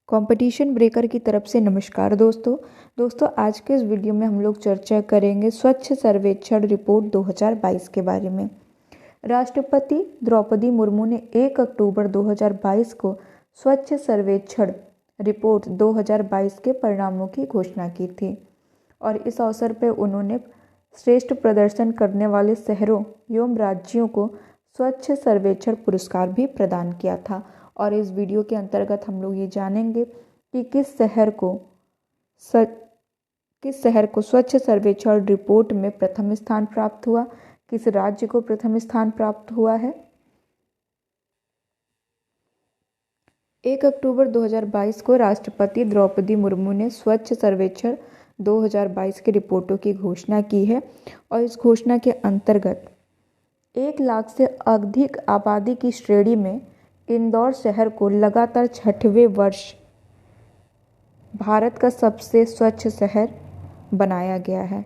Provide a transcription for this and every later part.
Competition breaker की तरफ से नमस्कार दोस्तों आज के इस वीडियो में हम लोग चर्चा करेंगे स्वच्छ सर्वेक्षण रिपोर्ट 2022 के बारे में। राष्ट्रपति द्रौपदी मुर्मू ने 1 अक्टूबर 2022 को स्वच्छ सर्वेक्षण रिपोर्ट 2022 के परिणामों की घोषणा की थी और इस अवसर पर उन्होंने श्रेष्ठ प्रदर्शन करने वाले शहरों एवं राज्यों को स्वच्छ सर्वेक्षण पुरस्कार भी प्रदान किया था। और इस वीडियो के अंतर्गत हम लोग ये जानेंगे कि किस शहर को स्वच्छ सर्वेक्षण रिपोर्ट में प्रथम स्थान प्राप्त हुआ, किस राज्य को प्रथम स्थान प्राप्त हुआ है। 1 अक्टूबर 2022 को राष्ट्रपति द्रौपदी मुर्मू ने स्वच्छ सर्वेक्षण 2022 की रिपोर्टों की घोषणा की है और इस घोषणा के अंतर्गत 1 लाख से अधिक आबादी की श्रेणी में इंदौर शहर को लगातार 6वें वर्ष भारत का सबसे स्वच्छ शहर बनाया गया है।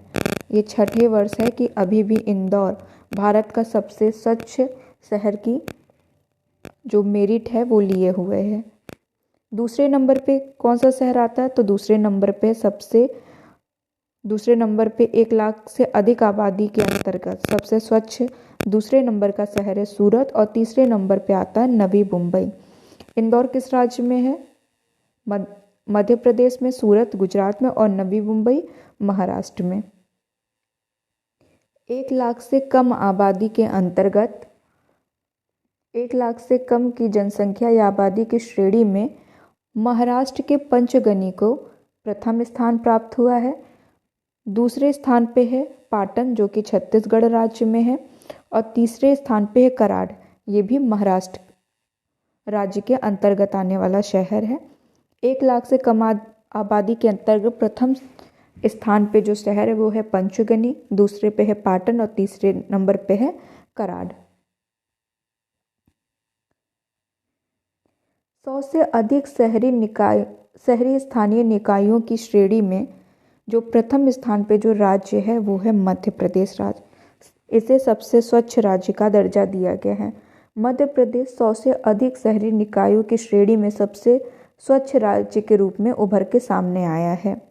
ये 6वें वर्ष है कि अभी भी इंदौर भारत का सबसे स्वच्छ शहर की जो मेरिट है वो लिए हुए है। दूसरे नंबर पे कौन सा शहर आता है, तो दूसरे नंबर पे 1 लाख से अधिक आबादी के अंतर्गत सबसे स्वच्छ दूसरे नंबर का शहर है सूरत और तीसरे नंबर पे आता है नवी मुंबई। इंदौर किस राज्य में है? मध्य प्रदेश में, सूरत गुजरात में और नवी मुंबई महाराष्ट्र में। 1 लाख से कम आबादी के अंतर्गत 1 लाख से कम की जनसंख्या या आबादी की श्रेणी में महाराष्ट्र के पंचगनी को प्रथम स्थान प्राप्त हुआ है। दूसरे स्थान पे है पाटन जो कि छत्तीसगढ़ राज्य में है और तीसरे स्थान पे है कराड़, ये भी महाराष्ट्र राज्य के अंतर्गत आने वाला शहर है। 1 लाख से कम आबादी के अंतर्गत प्रथम स्थान पे जो शहर है वो है पंचगनी, दूसरे पे है पाटन और तीसरे नंबर पे है कराड़। 100 से अधिक शहरी स्थानीय निकायों की श्रेणी में जो प्रथम स्थान पे जो राज्य है वो है मध्य प्रदेश राज्य। इसे सबसे स्वच्छ राज्य का दर्जा दिया गया है। मध्य प्रदेश 100 से अधिक शहरी निकायों की श्रेणी में सबसे स्वच्छ राज्य के रूप में उभर के सामने आया है।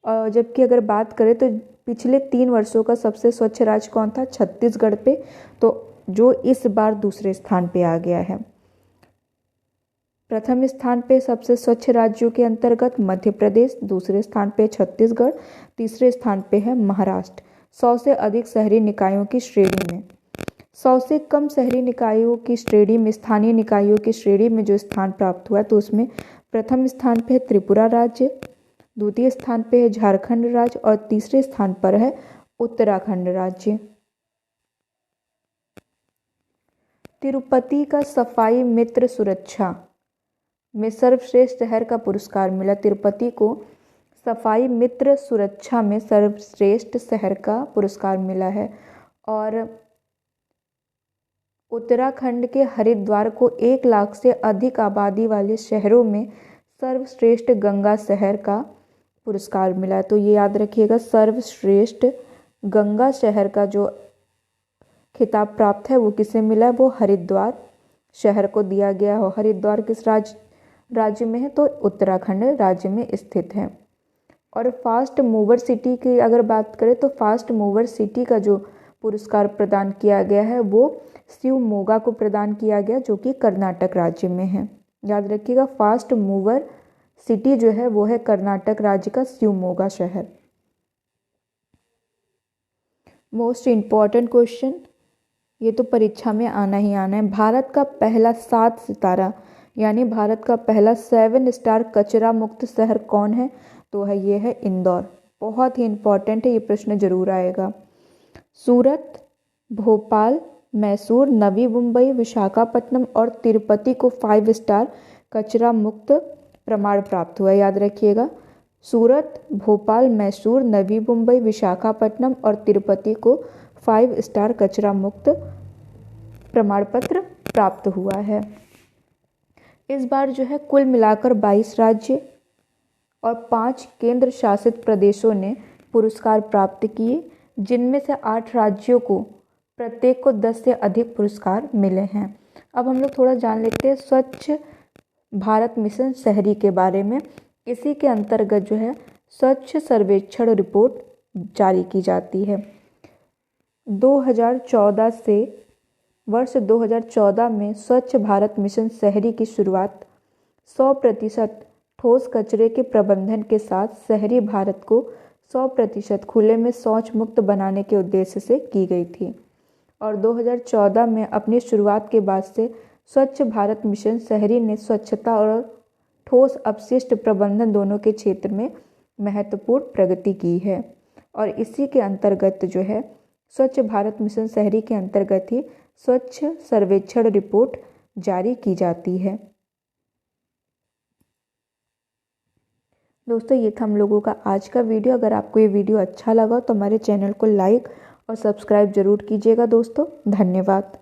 और जबकि अगर बात करें तो पिछले 3 वर्षों का सबसे स्वच्छ राज्य कौन था? छत्तीसगढ़ पे, तो जो इस बार दूसरे स्थान पे आ गया है। प्रथम स्थान पे सबसे स्वच्छ राज्यों के अंतर्गत मध्य प्रदेश, दूसरे स्थान पे छत्तीसगढ़, तीसरे स्थान पे है महाराष्ट्र। 100 से अधिक शहरी निकायों की श्रेणी में 100 से कम शहरी निकायों की श्रेणी में स्थानीय निकायों की श्रेणी में जो स्थान प्राप्त हुआ तो उसमें प्रथम स्थान पे है त्रिपुरा राज्य, द्वितीय स्थान पे है झारखंड राज्य और तीसरे स्थान पर है उत्तराखंड राज्य। तिरुपति का सफाई मित्र सुरक्षा में सर्वश्रेष्ठ शहर का पुरस्कार मिला। तिरुपति को सफाई मित्र सुरक्षा में सर्वश्रेष्ठ शहर का पुरस्कार मिला है। और उत्तराखंड के हरिद्वार को 1 लाख से अधिक आबादी वाले शहरों में सर्वश्रेष्ठ गंगा शहर का पुरस्कार मिला। तो ये याद रखिएगा, सर्वश्रेष्ठ गंगा शहर का जो खिताब प्राप्त है वो किसे मिला है? वो हरिद्वार शहर को दिया गया है। हरिद्वार किस राज्य में है? तो उत्तराखंड राज्य में स्थित है। और फास्ट मूवर सिटी की अगर बात करें तो फास्ट मूवर सिटी का जो पुरस्कार प्रदान किया गया है वो शिवमोगा को प्रदान किया गया जो कि कर्नाटक राज्य में है। याद रखिएगा, फास्ट मूवर सिटी जो है वो है कर्नाटक राज्य का शिवमोगा शहर। मोस्ट इम्पॉर्टेंट क्वेश्चन, ये तो परीक्षा में आना ही आना है। भारत का पहला 7 सितारा यानी भारत का पहला 7 स्टार कचरा मुक्त शहर कौन है? तो है ये है इंदौर। बहुत ही इम्पॉर्टेंट है, ये प्रश्न जरूर आएगा। सूरत, भोपाल, मैसूर, नवी मुंबई, विशाखापट्टनम और तिरुपति को 5 स्टार कचरा मुक्त प्रमाण प्राप्त हुआ है। याद रखिएगा, सूरत, भोपाल, मैसूर, नवी मुंबई, विशाखापट्टनम और तिरुपति को 5 स्टार कचरा मुक्त प्रमाण पत्र प्राप्त हुआ है। इस बार जो है कुल मिलाकर 22 राज्य और 5 केंद्र शासित प्रदेशों ने पुरस्कार प्राप्त किए, जिनमें से 8 राज्यों को प्रत्येक को 10 से अधिक पुरस्कार मिले हैं। अब हम लोग थोड़ा जान लेते हैं स्वच्छ भारत मिशन शहरी के बारे में। इसी के अंतर्गत जो है स्वच्छ सर्वेक्षण रिपोर्ट जारी की जाती है। 2014 से वर्ष 2014 में स्वच्छ भारत मिशन शहरी की शुरुआत 100% ठोस कचरे के प्रबंधन के साथ शहरी भारत को 100% खुले में शौच मुक्त बनाने के उद्देश्य से की गई थी। और 2014 में अपनी शुरुआत के बाद से स्वच्छ भारत मिशन शहरी ने स्वच्छता और ठोस अपशिष्ट प्रबंधन दोनों के क्षेत्र में महत्वपूर्ण प्रगति की है। और इसी के अंतर्गत जो है स्वच्छ भारत मिशन शहरी के अंतर्गत ही स्वच्छ सर्वेक्षण रिपोर्ट जारी की जाती है। दोस्तों ये था हम लोगों का आज का वीडियो। अगर आपको ये वीडियो अच्छा लगा तो हमारे चैनल को लाइक और सब्सक्राइब जरूर कीजिएगा दोस्तों। धन्यवाद।